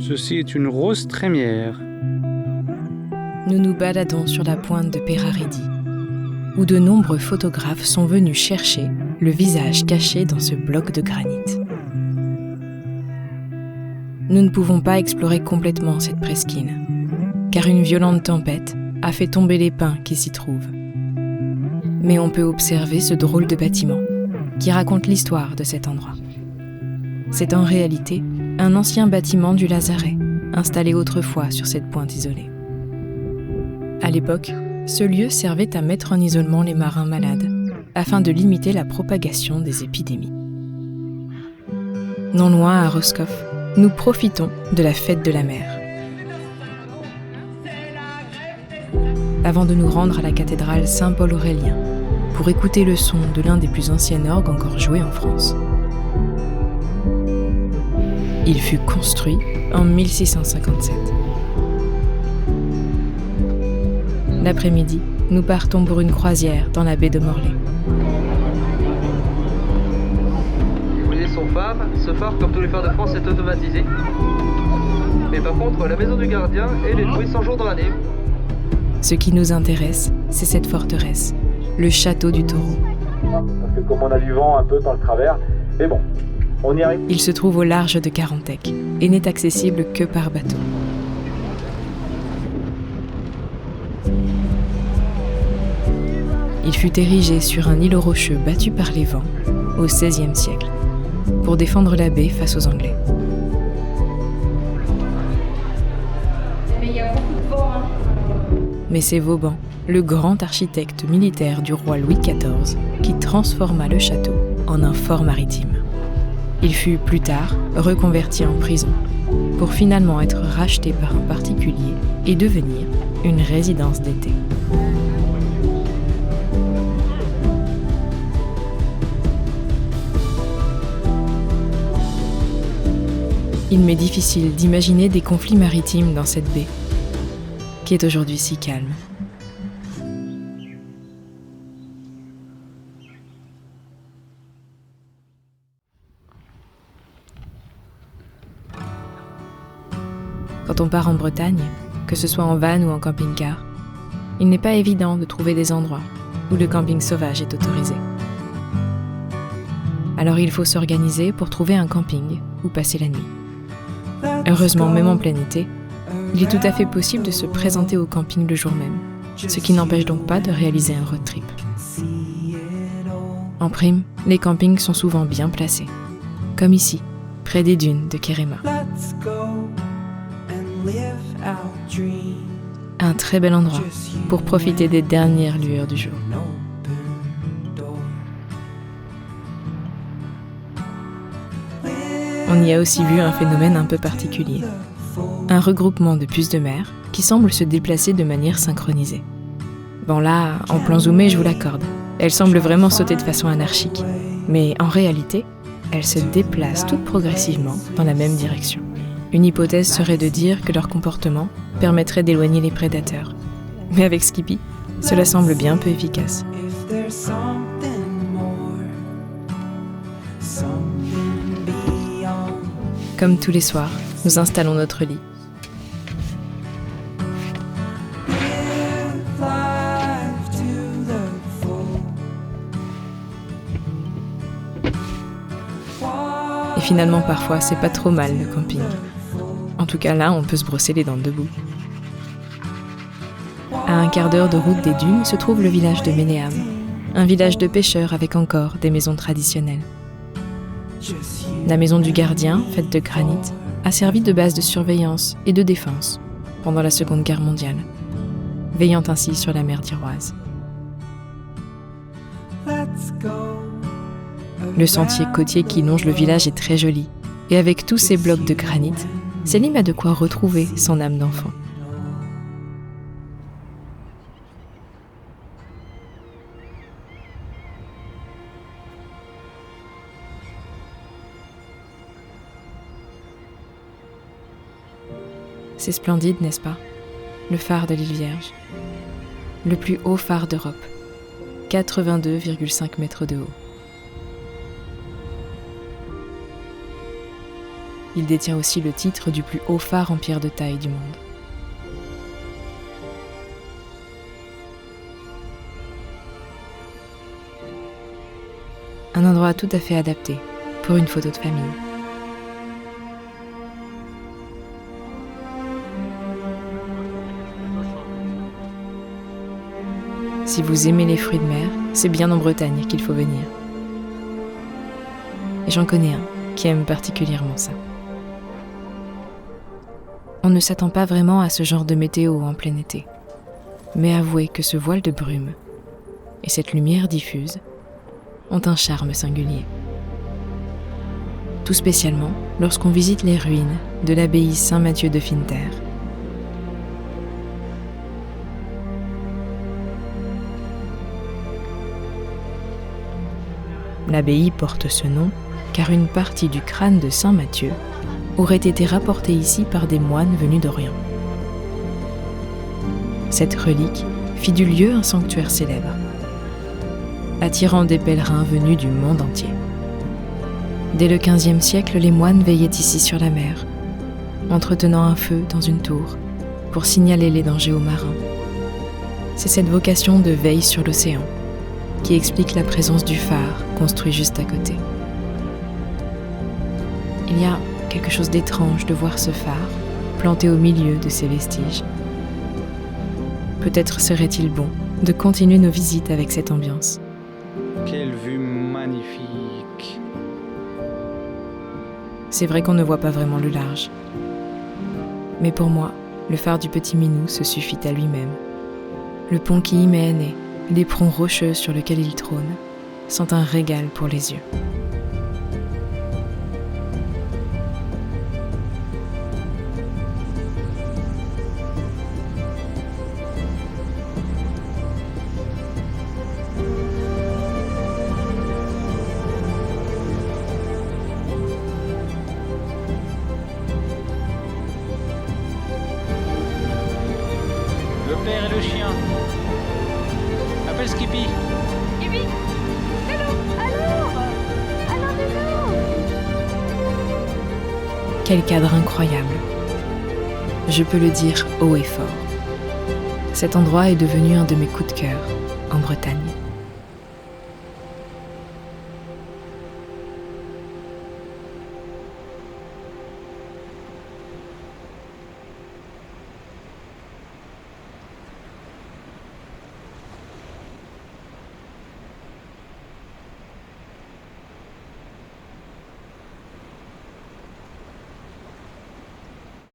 Ceci est une rose trémière. Nous nous baladons sur la pointe de Peraridi, où de nombreux photographes sont venus chercher le visage caché dans ce bloc de granit. Nous ne pouvons pas explorer complètement cette presqu'île, car une violente tempête a fait tomber les pins qui s'y trouvent. Mais on peut observer ce drôle de bâtiment qui raconte l'histoire de cet endroit. C'est en réalité un ancien bâtiment du Lazaret, installé autrefois sur cette pointe isolée. À l'époque, ce lieu servait à mettre en isolement les marins malades, afin de limiter la propagation des épidémies. Non loin à Roscoff, nous profitons de la fête de la mer. Avant de nous rendre à la cathédrale Saint-Paul-Aurélien, pour écouter le son de l'un des plus anciens orgues encore joués en France. Il fut construit en 1657. L'après-midi, nous partons pour une croisière dans la baie de Morlaix. Son phare, ce phare, comme tous les phares de France, est automatisé. Mais par contre, la maison du gardien, elle est louée 100 jours dans l'année. Ce qui nous intéresse, c'est cette forteresse, le château du Taureau. Parce que comme on a du vent un peu dans le travers, mais bon, on y arrive. Il se trouve au large de Carantec et n'est accessible que par bateau. Il fut érigé sur un îlot rocheux battu par les vents au XVIe siècle, pour défendre la baie face aux Anglais. Mais c'est Vauban, le grand architecte militaire du roi Louis XIV, qui transforma le château en un fort maritime. Il fut plus tard reconverti en prison, pour finalement être racheté par un particulier et devenir une résidence d'été. Il m'est difficile d'imaginer des conflits maritimes dans cette baie, qui est aujourd'hui si calme. Quand on part en Bretagne, que ce soit en van ou en camping-car, il n'est pas évident de trouver des endroits où le camping sauvage est autorisé. Alors il faut s'organiser pour trouver un camping où passer la nuit. Heureusement, même en plein été, il est tout à fait possible de se présenter au camping le jour même, ce qui n'empêche donc pas de réaliser un road trip. En prime, les campings sont souvent bien placés, comme ici, près des dunes de Kerema. Un très bel endroit pour profiter des dernières lueurs du jour. On y a aussi vu un phénomène un peu particulier. Un regroupement de puces de mer qui semble se déplacer de manière synchronisée. Bon là, en plan zoomé, je vous l'accorde. Elles semblent vraiment sauter de façon anarchique. Mais en réalité, elles se déplacent toutes progressivement dans la même direction. Une hypothèse serait de dire que leur comportement permettrait d'éloigner les prédateurs. Mais avec Skippy, cela semble bien peu efficace. Comme tous les soirs, nous installons notre lit. Et finalement, parfois, c'est pas trop mal le camping. En tout cas, là, on peut se brosser les dents debout. À un quart d'heure de route des dunes se trouve le village de Ménéam, un village de pêcheurs avec encore des maisons traditionnelles. La maison du gardien, faite de granit, a servi de base de surveillance et de défense pendant la Seconde Guerre mondiale, veillant ainsi sur la mer d'Iroise. Le sentier côtier qui longe le village est très joli, et avec tous ces blocs de granit, Selim a de quoi retrouver son âme d'enfant. C'est splendide, n'est-ce pas? Le phare de l'île Vierge. Le plus haut phare d'Europe. 82,5 mètres de haut. il détient aussi le titre du plus haut phare en pierre de taille du monde. Un endroit tout à fait adapté pour une photo de famille. Si vous aimez les fruits de mer, c'est bien en Bretagne qu'il faut venir. Et j'en connais un qui aime particulièrement ça. On ne s'attend pas vraiment à ce genre de météo en plein été. Mais avouez que ce voile de brume et cette lumière diffuse ont un charme singulier. Tout spécialement lorsqu'on visite les ruines de l'abbaye Saint-Mathieu de Finterre. L'abbaye porte ce nom car une partie du crâne de Saint Matthieu aurait été rapportée ici par des moines venus d'Orient. Cette relique fit du lieu un sanctuaire célèbre, attirant des pèlerins venus du monde entier. Dès le XVe siècle, les moines veillaient ici sur la mer, entretenant un feu dans une tour pour signaler les dangers aux marins. C'est cette vocation de veille sur l'océan qui explique la présence du phare construit juste à côté. Il y a quelque chose d'étrange de voir ce phare planté au milieu de ces vestiges. Peut-être serait-il bon de continuer nos visites avec cette ambiance. Quelle vue magnifique! C'est vrai qu'on ne voit pas vraiment le large. Mais pour moi, le phare du Petit Minou se suffit à lui-même. Le pont qui y mène et l'éperon rocheux sur lequel il trône sont un régal pour les yeux. Le père et le chien. Appelle Skippy. Skippy, c'est nous. Alors c'est nous. Quel cadre incroyable! Je peux le dire haut et fort. Cet endroit est devenu un de mes coups de cœur en Bretagne.